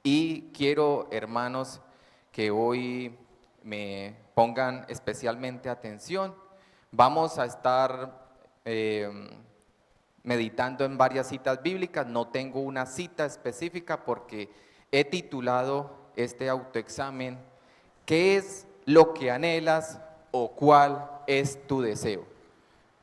Y quiero, hermanos, que hoy me pongan especialmente atención. Vamos a estar meditando en varias citas bíblicas. No tengo una cita específica porque he titulado este autoexamen, ¿qué es lo que anhelas o cuál es tu deseo?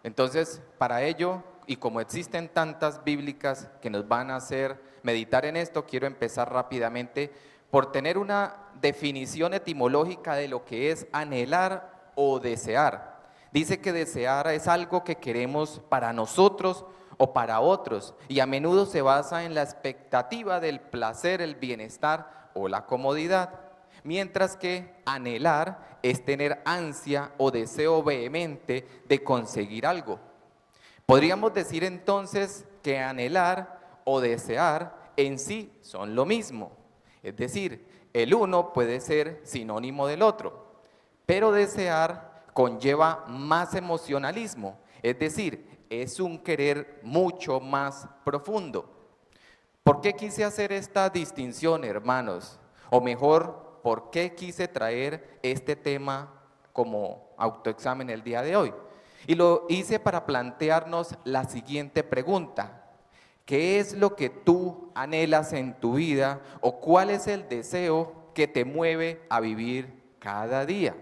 Entonces, para ello, y como existen tantas bíblicas que nos van a hacer meditar en esto, quiero empezar rápidamente por tener una definición etimológica de lo que es anhelar o desear. Dice que desear es algo que queremos para nosotros o para otros, y a menudo se basa en la expectativa del placer, el bienestar o la comodidad. Mientras que anhelar es tener ansia o deseo vehemente de conseguir algo. Podríamos decir entonces que anhelar o desear en sí son lo mismo. Es decir, el uno puede ser sinónimo del otro, pero desear conlleva más emocionalismo, es decir, es un querer mucho más profundo. ¿Por qué quise hacer esta distinción, hermanos? O mejor, ¿por qué quise traer este tema como autoexamen el día de hoy? Y lo hice para plantearnos la siguiente pregunta. ¿Qué es lo que tú anhelas en tu vida o cuál es el deseo que te mueve a vivir cada día?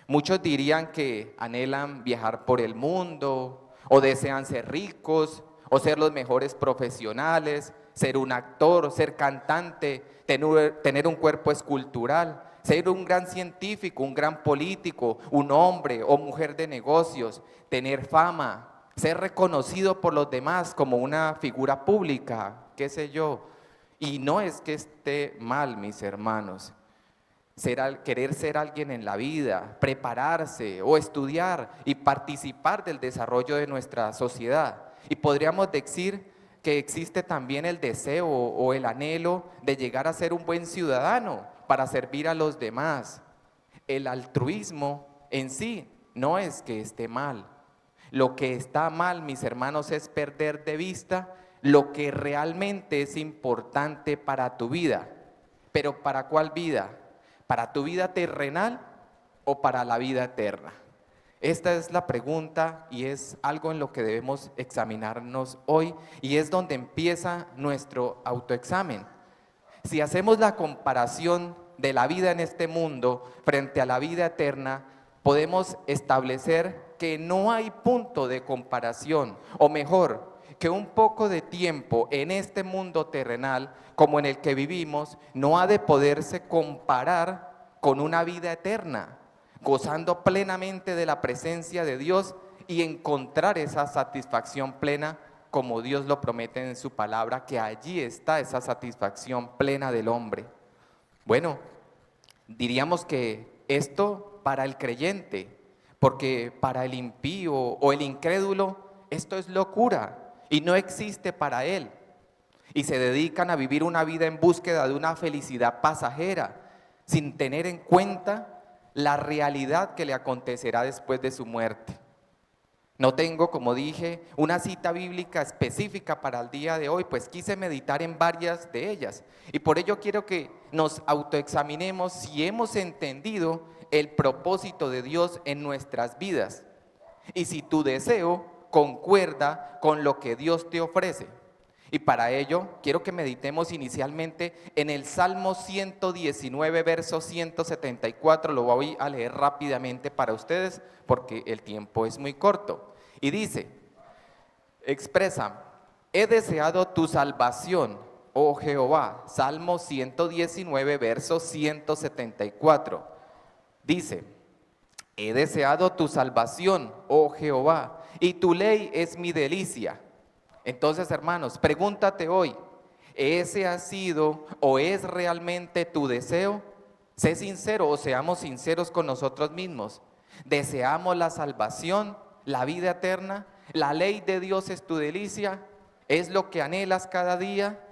Muchos dirían que anhelan viajar por el mundo, o desean ser ricos, o ser los mejores profesionales, ser un actor, ser cantante, tener un cuerpo escultural, ser un gran científico, un gran político, un hombre o mujer de negocios, tener fama, ser reconocido por los demás como una figura pública, qué sé yo. Y no es que esté mal, mis hermanos. Querer ser alguien en la vida, prepararse o estudiar y participar del desarrollo de nuestra sociedad. Y podríamos decir que existe también el deseo o el anhelo de llegar a ser un buen ciudadano para servir a los demás. El altruismo en sí no es que esté mal. Lo que está mal, mis hermanos, es perder de vista lo que realmente es importante para tu vida. ¿Pero para cuál vida? ¿Para tu vida terrenal o para la vida eterna? Esta es la pregunta y es algo en lo que debemos examinarnos hoy, y es donde empieza nuestro autoexamen. Si hacemos la comparación de la vida en este mundo frente a la vida eterna, podemos establecer que no hay punto de comparación, o mejor, que un poco de tiempo en este mundo terrenal como en el que vivimos no ha de poderse comparar con una vida eterna, gozando plenamente de la presencia de Dios y encontrar esa satisfacción plena como Dios lo promete en su palabra, que allí está esa satisfacción plena del hombre. Bueno, diríamos que esto para el creyente, porque para el impío o el incrédulo esto es locura y no existe para él. Y se dedican a vivir una vida en búsqueda de una felicidad pasajera, sin tener en cuenta la realidad que le acontecerá después de su muerte. No tengo, como dije, una cita bíblica específica para el día de hoy, pues quise meditar en varias de ellas. Y por ello quiero que nos autoexaminemos si hemos entendido el propósito de Dios en nuestras vidas y si tu deseo concuerda con lo que Dios te ofrece. Y para ello quiero que meditemos inicialmente en el Salmo 119, verso 174. Lo voy a leer rápidamente para ustedes porque el tiempo es muy corto. Y dice, expresa, he deseado tu salvación, oh Jehová. Salmo 119, verso 174. Dice, he deseado tu salvación, oh Jehová, y tu ley es mi delicia. Entonces, hermanos, pregúntate hoy, ¿ese ha sido o es realmente tu deseo? Sé sincero o seamos sinceros con nosotros mismos. ¿Deseamos la salvación, la vida eterna? ¿La ley de Dios es tu delicia? ¿Es lo que anhelas cada día?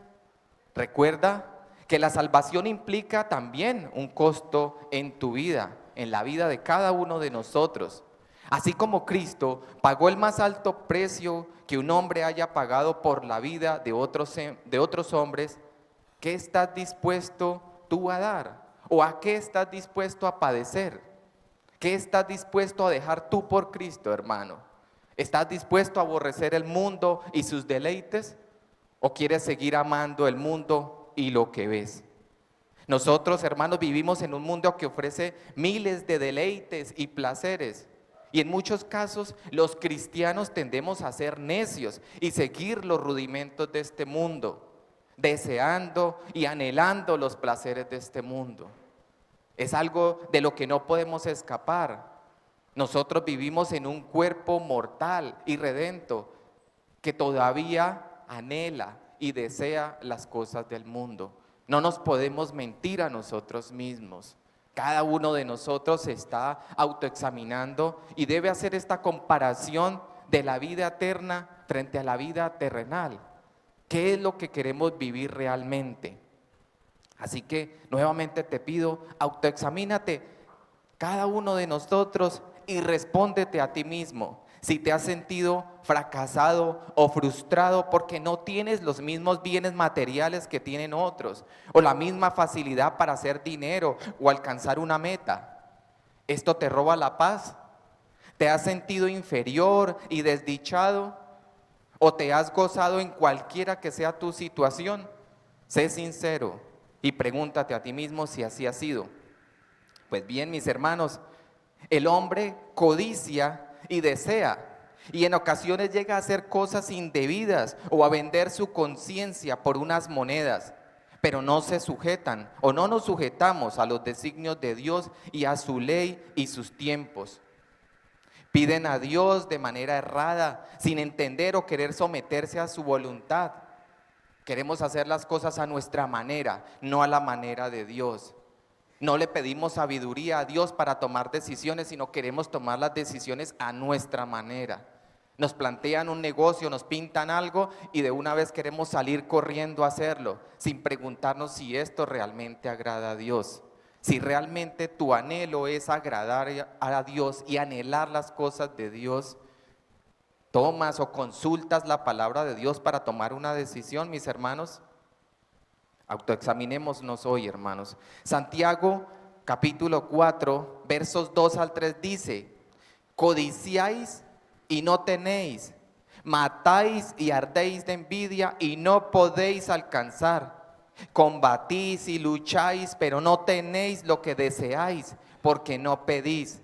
Recuerda que la salvación implica también un costo en tu vida, en la vida de cada uno de nosotros. Así como Cristo pagó el más alto precio que un hombre haya pagado por la vida de otros hombres, ¿Qué estás dispuesto tú a dar? ¿O a qué estás dispuesto a padecer? ¿Qué estás dispuesto a dejar tú por Cristo, hermano? ¿Estás dispuesto a aborrecer el mundo y sus deleites? ¿O quieres seguir amando el mundo y lo que ves? Nosotros, hermanos, vivimos en un mundo que ofrece miles de deleites y placeres. Y en muchos casos los cristianos tendemos a ser necios y seguir los rudimentos de este mundo, deseando y anhelando los placeres de este mundo. Es algo de lo que no podemos escapar. Nosotros vivimos en un cuerpo mortal y redento que todavía anhela y desea las cosas del mundo. No nos podemos mentir a nosotros mismos. Cada uno de nosotros se está autoexaminando y debe hacer esta comparación de la vida eterna frente a la vida terrenal. ¿Qué es lo que queremos vivir realmente? Así que nuevamente te pido, autoexamínate cada uno de nosotros y respóndete a ti mismo. Si te has sentido fracasado o frustrado porque no tienes los mismos bienes materiales que tienen otros, o la misma facilidad para hacer dinero o alcanzar una meta, ¿esto te roba la paz? ¿Te has sentido inferior y desdichado? ¿O te has gozado en cualquiera que sea tu situación? Sé sincero y pregúntate a ti mismo si así ha sido. Pues bien, mis hermanos, el hombre codicia y desea, y en ocasiones llega a hacer cosas indebidas o a vender su conciencia por unas monedas, pero no se sujetan o no nos sujetamos a los designios de Dios y a su ley y sus tiempos. Piden a Dios de manera errada, sin entender o querer someterse a su voluntad. Queremos hacer las cosas a nuestra manera, no a la manera de Dios. No le pedimos sabiduría a Dios para tomar decisiones, sino queremos tomar las decisiones a nuestra manera. Nos plantean un negocio, nos pintan algo y de una vez queremos salir corriendo a hacerlo, sin preguntarnos si esto realmente agrada a Dios. Si realmente tu anhelo es agradar a Dios y anhelar las cosas de Dios, tomas o consultas la palabra de Dios para tomar una decisión, mis hermanos. Autoexaminémonos hoy, hermanos. Santiago capítulo 4, versos 2 al 3 dice: codiciáis y no tenéis, matáis y ardéis de envidia y no podéis alcanzar. Combatís y lucháis, pero no tenéis lo que deseáis, porque no pedís.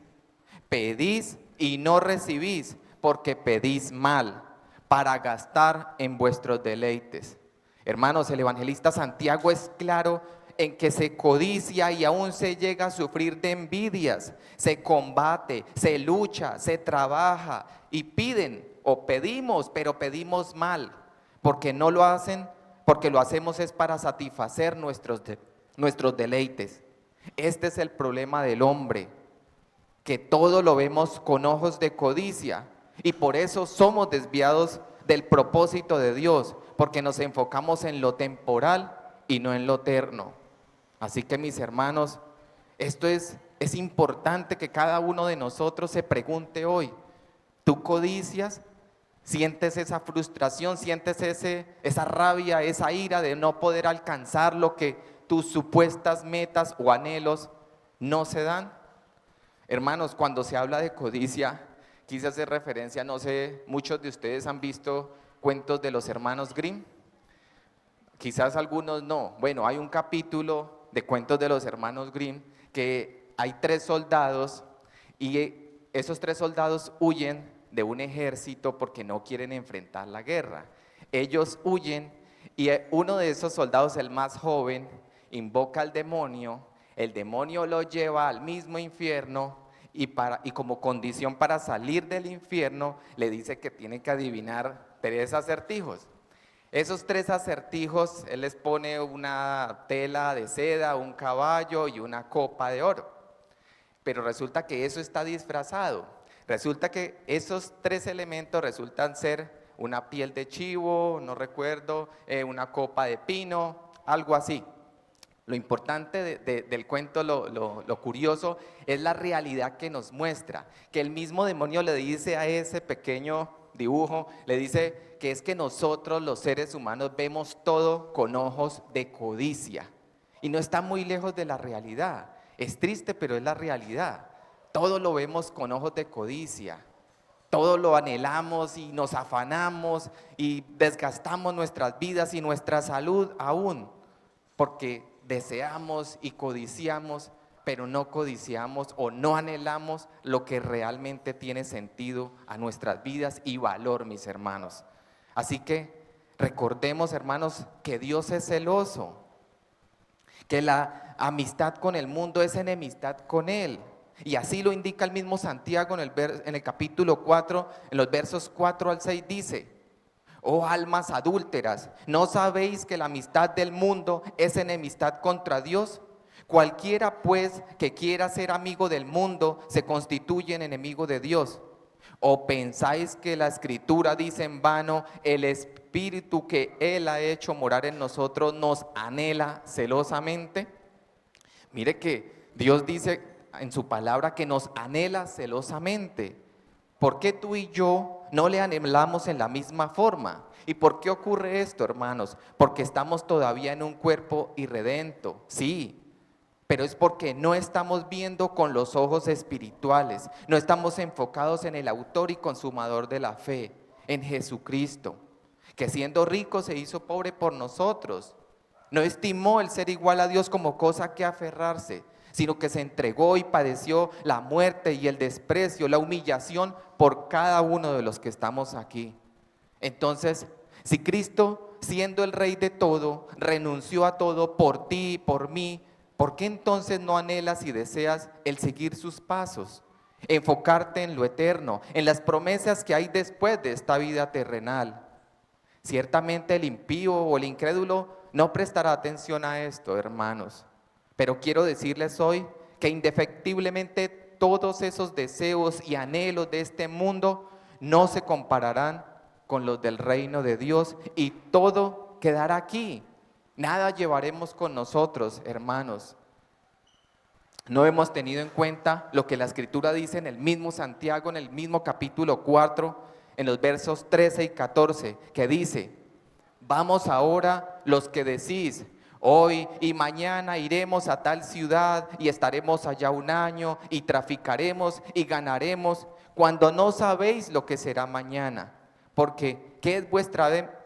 Pedís y no recibís, porque pedís mal, para gastar en vuestros deleites. Hermanos, el evangelista Santiago es claro en que se codicia y aún se llega a sufrir de envidias, se combate, se lucha, se trabaja y piden o pedimos, pero pedimos mal, porque no lo hacen, porque lo hacemos es para satisfacer nuestros deleites. Este es el problema del hombre, que todo lo vemos con ojos de codicia y por eso somos desviados del propósito de Dios, porque nos enfocamos en lo temporal y no en lo eterno. Así que, mis hermanos, esto es importante que cada uno de nosotros se pregunte hoy: ¿tú codicias? ¿Sientes esa frustración? ¿Sientes esa rabia, esa ira de no poder alcanzar lo que tus supuestas metas o anhelos no se dan? Hermanos, cuando se habla de codicia, quise hacer referencia, no sé, muchos de ustedes han visto cuentos de los hermanos Grimm, quizás algunos no. Bueno, hay un capítulo de cuentos de los hermanos Grimm que hay 3 soldados y esos 3 soldados huyen de un ejército porque no quieren enfrentar la guerra. Ellos huyen y uno de esos soldados, el más joven, invoca al demonio, el demonio lo lleva al mismo infierno y como condición para salir del infierno le dice que tiene que adivinar 3 acertijos. Esos 3 acertijos, él les pone una tela de seda, un caballo y una copa de oro. Pero resulta que eso está disfrazado. Resulta que esos 3 elementos resultan ser una piel de chivo, no recuerdo, una copa de pino, algo así. Lo importante del cuento, lo curioso, es la realidad que nos muestra, que el mismo demonio le dice a ese pequeño dibujo, le dice que es que nosotros los seres humanos vemos todo con ojos de codicia y no está muy lejos de la realidad. Es triste, pero es la realidad. Todo lo vemos con ojos de codicia. Todo lo anhelamos y nos afanamos y desgastamos nuestras vidas y nuestra salud aún, porque deseamos y codiciamos, pero no codiciamos o no anhelamos lo que realmente tiene sentido a nuestras vidas y valor, mis hermanos. Así que recordemos, hermanos, que Dios es celoso, que la amistad con el mundo es enemistad con Él. Y así lo indica el mismo Santiago en el capítulo 4, en los versos 4 al 6 dice: oh almas adúlteras, ¿no sabéis que la amistad del mundo es enemistad contra Dios? Cualquiera pues que quiera ser amigo del mundo se constituye en enemigo de Dios. ¿O pensáis que la Escritura dice en vano, el Espíritu que Él ha hecho morar en nosotros nos anhela celosamente? Mire que Dios dice en su palabra que nos anhela celosamente. ¿Por qué tú y yo no le anhelamos en la misma forma? ¿Y por qué ocurre esto, hermanos? Porque estamos todavía en un cuerpo irredento, sí, pero es porque no estamos viendo con los ojos espirituales, no estamos enfocados en el autor y consumador de la fe, en Jesucristo, que siendo rico se hizo pobre por nosotros. No estimó el ser igual a Dios como cosa que aferrarse, sino que se entregó y padeció la muerte y el desprecio, la humillación por cada uno de los que estamos aquí. Entonces, si Cristo, siendo el Rey de todo, renunció a todo por ti y por mí, ¿por qué entonces no anhelas y deseas el seguir sus pasos? Enfocarte en lo eterno, en las promesas que hay después de esta vida terrenal. Ciertamente el impío o el incrédulo no prestará atención a esto, hermanos. Pero quiero decirles hoy que indefectiblemente todos esos deseos y anhelos de este mundo no se compararán con los del reino de Dios y todo quedará aquí. Nada llevaremos con nosotros, hermanos. No hemos tenido en cuenta lo que la Escritura dice en el mismo Santiago, en el mismo capítulo 4, en los versos 13 y 14, que dice: vamos ahora los que decís, hoy y mañana iremos a tal ciudad y estaremos allá un año y traficaremos y ganaremos, cuando no sabéis lo que será mañana. Porque ¿qué es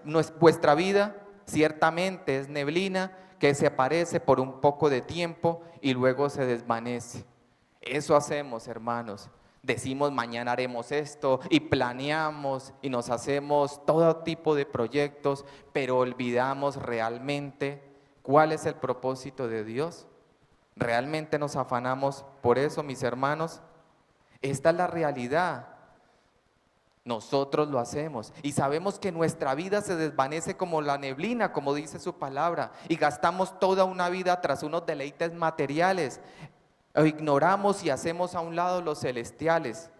no es vuestra vida? Ciertamente es neblina que se aparece por un poco de tiempo y luego se desvanece. Eso hacemos, hermanos. Decimos mañana haremos esto y planeamos y nos hacemos todo tipo de proyectos, pero olvidamos realmente cuál es el propósito de Dios. ¿Realmente nos afanamos por eso, mis hermanos? Esta es la realidad. Nosotros lo hacemos y sabemos que nuestra vida se desvanece como la neblina, como dice su palabra, y gastamos toda una vida tras unos deleites materiales. O ignoramos y hacemos a un lado los celestiales.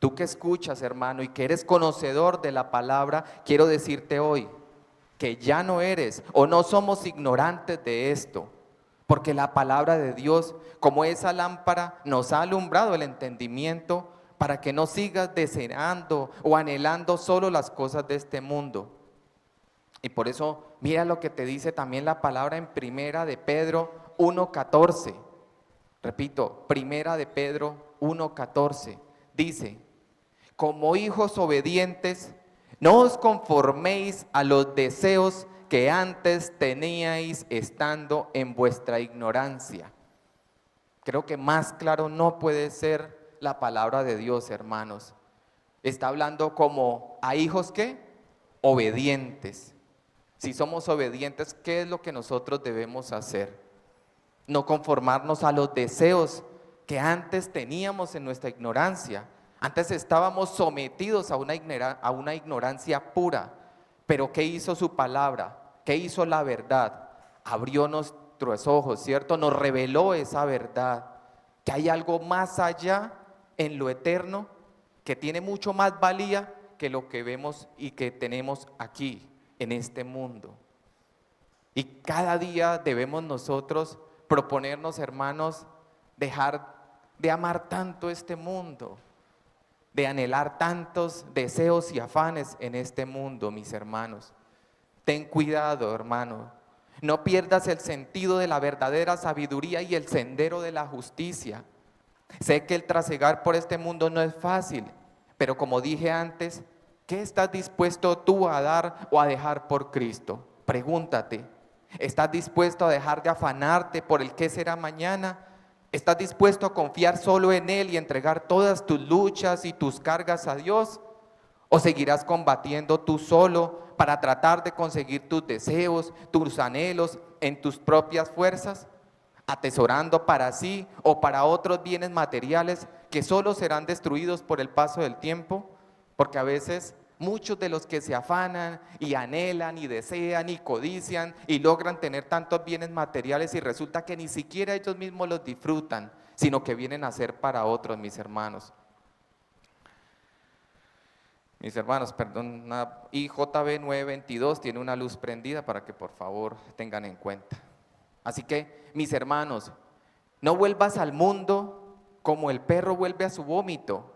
Tú que escuchas, hermano, y que eres conocedor de la palabra, quiero decirte hoy que ya no eres o no somos ignorantes de esto, porque la palabra de Dios, como esa lámpara, nos ha alumbrado el entendimiento para que no sigas deseando o anhelando solo las cosas de este mundo. Y por eso, mira lo que te dice también la palabra en Primera de Pedro 1:14. Repito, Primera de Pedro 1:14, dice: como hijos obedientes, no os conforméis a los deseos que antes teníais estando en vuestra ignorancia. Creo que más claro no puede ser la palabra de Dios, hermanos. Está hablando como a hijos ¿qué? Obedientes. Si somos obedientes, ¿qué es lo que nosotros debemos hacer? No conformarnos a los deseos que antes teníamos en nuestra ignorancia. Antes estábamos sometidos a una ignorancia pura. Pero ¿qué hizo su palabra? ¿Qué hizo la verdad? Abrió nuestros ojos, ¿cierto? Nos reveló esa verdad, que hay algo más allá en lo eterno, que tiene mucho más valía que lo que vemos y que tenemos aquí, en este mundo. Y cada día debemos nosotros proponernos, hermanos, dejar de amar tanto este mundo. de anhelar tantos deseos y afanes en este mundo, mis hermanos. Ten cuidado, hermano. No pierdas el sentido de la verdadera sabiduría y el sendero de la justicia. Sé que el trasegar por este mundo no es fácil, pero como dije antes, ¿qué estás dispuesto tú a dar o a dejar por Cristo? Pregúntate. ¿Estás dispuesto a dejar de afanarte por el qué será mañana? ¿Estás dispuesto a confiar solo en Él y entregar todas tus luchas y tus cargas a Dios? ¿O seguirás combatiendo tú solo para tratar de conseguir tus deseos, tus anhelos en tus propias fuerzas? Atesorando para sí o para otros bienes materiales que solo serán destruidos por el paso del tiempo, porque a veces muchos de los que se afanan y anhelan y desean y codician y logran tener tantos bienes materiales y resulta que ni siquiera ellos mismos los disfrutan, sino que vienen a ser para otros, mis hermanos. Mis hermanos, perdón, IJB 922 tiene una luz prendida para que por favor tengan en cuenta. Así que, mis hermanos, no vuelvas al mundo como el perro vuelve a su vómito.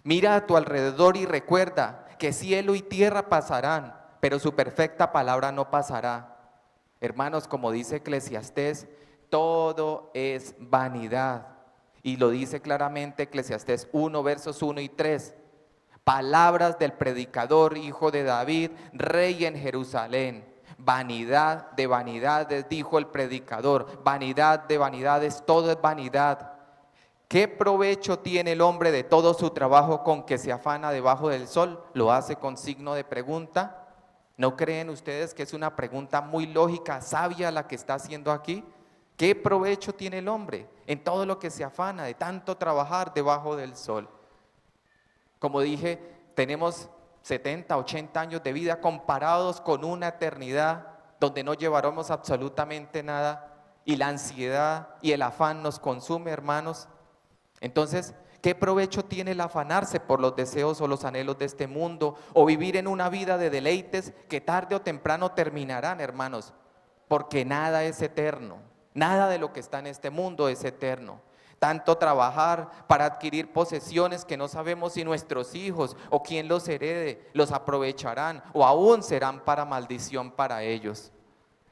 Mira a tu alrededor y recuerda que cielo y tierra pasarán, pero su perfecta palabra no pasará. Hermanos, como dice Eclesiastés, todo es vanidad. Y lo dice claramente Eclesiastés 1, versos 1 y 3. Palabras del predicador, hijo de David, rey en Jerusalén. Vanidad de vanidades, dijo el predicador. Vanidad de vanidades, todo es vanidad. ¿Qué provecho tiene el hombre de todo su trabajo con que se afana debajo del sol? Lo hace con signo de pregunta. ¿No creen ustedes que es una pregunta muy lógica, sabia la que está haciendo aquí? ¿Qué provecho tiene el hombre en todo lo que se afana de tanto trabajar debajo del sol? Como dije, tenemos 70, 80 años de vida comparados con una eternidad donde no llevaremos absolutamente nada y la ansiedad y el afán nos consume, hermanos. Entonces, ¿qué provecho tiene el afanarse por los deseos o los anhelos de este mundo o vivir en una vida de deleites que tarde o temprano terminarán, hermanos? Porque nada es eterno, nada de lo que está en este mundo es eterno. Tanto trabajar para adquirir posesiones que no sabemos si nuestros hijos o quien los herede los aprovecharán o aún serán para maldición para ellos.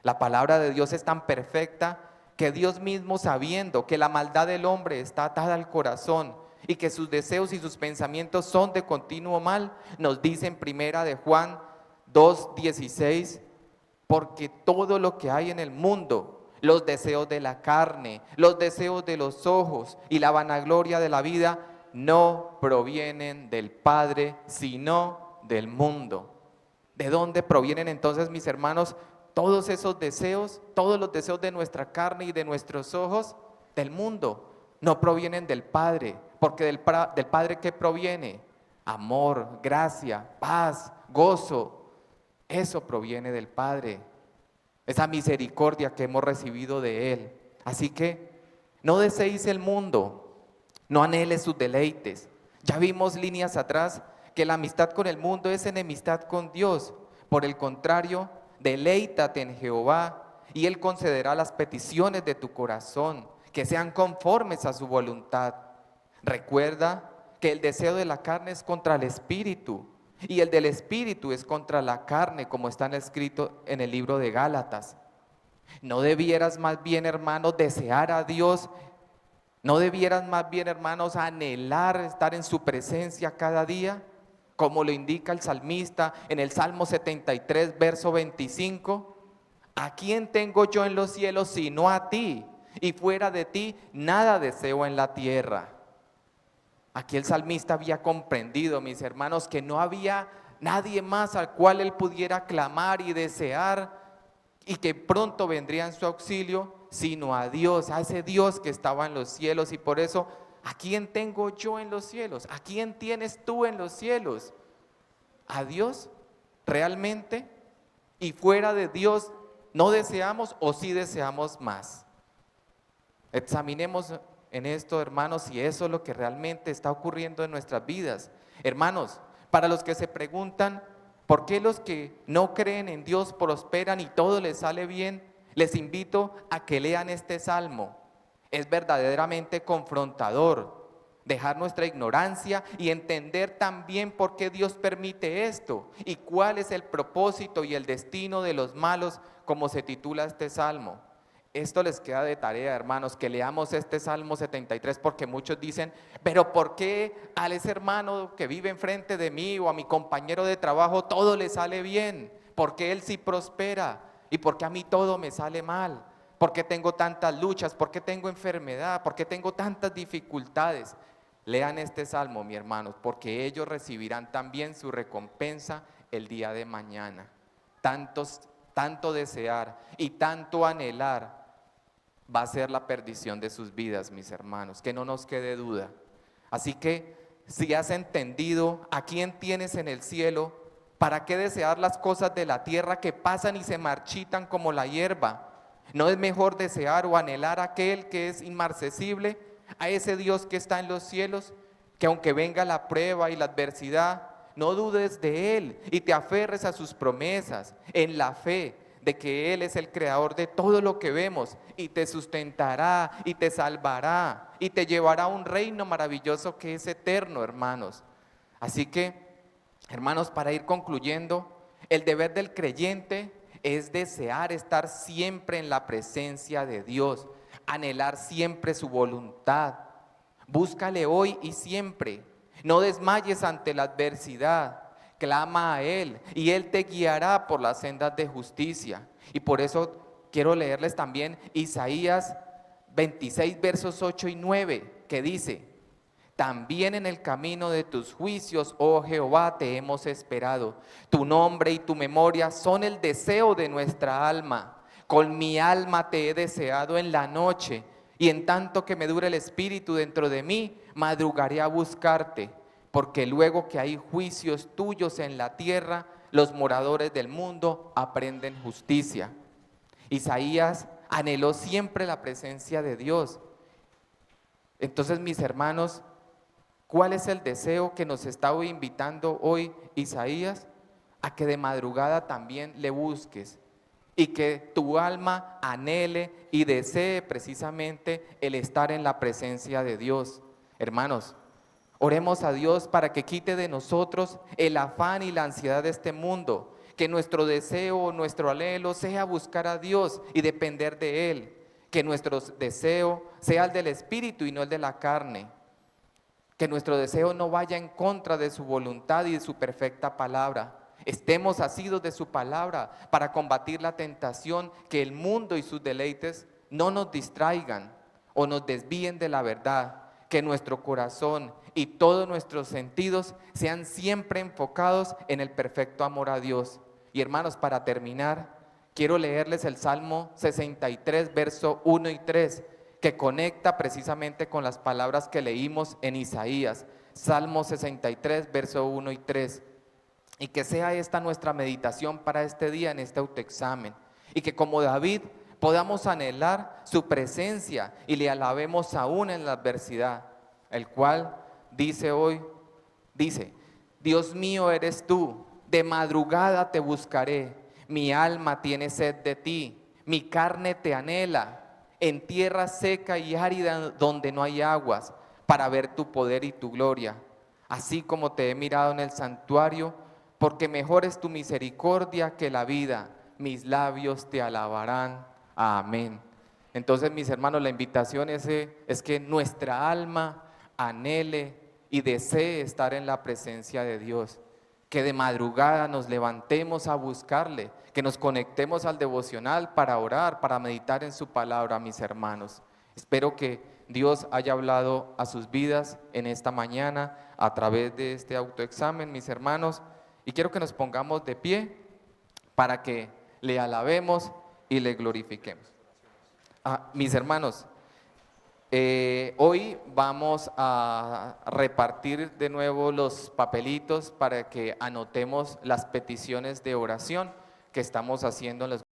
La palabra de Dios es tan perfecta que Dios mismo, sabiendo que la maldad del hombre está atada al corazón y que sus deseos y sus pensamientos son de continuo mal, nos dice en primera de Juan 2:16, porque todo lo que hay en el mundo, los deseos de la carne, los deseos de los ojos y la vanagloria de la vida, no provienen del Padre, sino del mundo. ¿De dónde provienen entonces, mis hermanos, todos esos deseos? Todos los deseos de nuestra carne y de nuestros ojos, del mundo. No provienen del Padre, porque del Padre, ¿qué proviene? Amor, gracia, paz, gozo. Eso proviene del Padre. Esa misericordia que hemos recibido de Él. Así que no deseéis el mundo, no anheles sus deleites. Ya vimos líneas atrás que la amistad con el mundo es enemistad con Dios. Por el contrario, deleítate en Jehová y Él concederá las peticiones de tu corazón, que sean conformes a su voluntad. Recuerda que el deseo de la carne es contra el espíritu y el del espíritu es contra la carne, como está escrito en el libro de Gálatas. ¿No debieras más bien, hermanos, desear a Dios? ¿No debieras más bien, hermanos, anhelar estar en su presencia cada día? Como lo indica el salmista en el Salmo 73, verso 25. ¿A quién tengo yo en los cielos sino a ti? Y fuera de ti nada deseo en la tierra. Aquí el salmista había comprendido, mis hermanos, que no había nadie más al cual él pudiera clamar y desear y que pronto vendría en su auxilio, sino a Dios, a ese Dios que estaba en los cielos. Y por eso, ¿a quién tengo yo en los cielos? ¿A quién tienes tú en los cielos? ¿A Dios? ¿Realmente? Y fuera de Dios, ¿no deseamos o sí deseamos más? Examinemos en esto, hermanos, si eso es lo que realmente está ocurriendo en nuestras vidas. Hermanos, para los que se preguntan, ¿por qué los que no creen en Dios prosperan y todo les sale bien? Les invito a que lean este salmo. Es verdaderamente confrontador. dejar nuestra ignorancia y entender también por qué Dios permite esto y cuál es el propósito y el destino de los malos, como se titula este salmo. Esto les queda de tarea, hermanos, que leamos este Salmo 73, porque muchos dicen, pero ¿por qué a ese hermano que vive enfrente de mí o a mi compañero de trabajo todo le sale bien? ¿Por qué él sí prospera? ¿Y por qué a mí todo me sale mal? ¿Por qué tengo tantas luchas? ¿Por qué tengo enfermedad? ¿Por qué tengo tantas dificultades? Lean este Salmo, mi hermanos, porque ellos recibirán también su recompensa el día de mañana. Tanto desear y tanto anhelar va a ser la perdición de sus vidas, mis hermanos, que no nos quede duda. Así que si has entendido a quién tienes en el cielo, ¿para qué desear las cosas de la tierra que pasan y se marchitan como la hierba? ¿No es mejor desear o anhelar a aquel que es inmarcesible, a ese Dios que está en los cielos, que aunque venga la prueba y la adversidad, no dudes de Él y te aferres a sus promesas en la fe de que Él es el creador de todo lo que vemos y te sustentará y te salvará y te llevará a un reino maravilloso que es eterno, hermanos? Así que, hermanos, para ir concluyendo, el deber del creyente es desear estar siempre en la presencia de Dios, anhelar siempre su voluntad. Búscale hoy y siempre. No desmayes ante la adversidad. Clama a Él y Él te guiará por las sendas de justicia. Y por eso quiero leerles también Isaías 26, versos 8 y 9, que dice: también en el camino de tus juicios, oh Jehová, te hemos esperado. Tu nombre y tu memoria son el deseo de nuestra alma. Con mi alma te he deseado en la noche, y en tanto que me dure el espíritu dentro de mí, madrugaré a buscarte, porque luego que hay juicios tuyos en la tierra, los moradores del mundo aprenden justicia. Isaías anheló siempre la presencia de Dios. Entonces, mis hermanos, ¿cuál es el deseo que nos está hoy invitando hoy Isaías? A que de madrugada también le busques y que tu alma anhele y desee precisamente el estar en la presencia de Dios. Hermanos, oremos a Dios para que quite de nosotros el afán y la ansiedad de este mundo, que nuestro deseo, nuestro anhelo sea buscar a Dios y depender de Él, que nuestro deseo sea el del Espíritu y no el de la carne. Que nuestro deseo no vaya en contra de su voluntad y de su perfecta palabra. Estemos asidos de su palabra para combatir la tentación, que el mundo y sus deleites no nos distraigan o nos desvíen de la verdad. Que nuestro corazón y todos nuestros sentidos sean siempre enfocados en el perfecto amor a Dios. Y hermanos, para terminar, quiero leerles el Salmo 63, verso 1 y 3, que conecta precisamente con las palabras que leímos en Isaías. Salmo 63, verso 1 y 3. Y que sea esta nuestra meditación para este día en este autoexamen. Y que como David podamos anhelar su presencia y le alabemos aún en la adversidad. El cual dice hoy, Dios mío eres tú, de madrugada te buscaré. Mi alma tiene sed de ti, mi carne te anhela en tierra seca y árida donde no hay aguas, para ver tu poder y tu gloria, así como te he mirado en el santuario, porque mejor es tu misericordia que la vida, mis labios te alabarán. Amén. Entonces, mis hermanos, la invitación es que nuestra alma anhele y desee estar en la presencia de Dios, que de madrugada nos levantemos a buscarle, que nos conectemos al devocional para orar, para meditar en su palabra, mis hermanos. Espero que Dios haya hablado a sus vidas en esta mañana a través de este autoexamen, mis hermanos, y quiero que nos pongamos de pie para que le alabemos y le glorifiquemos. Mis hermanos, hoy vamos a repartir de nuevo los papelitos para que anotemos las peticiones de oración que estamos haciendo en los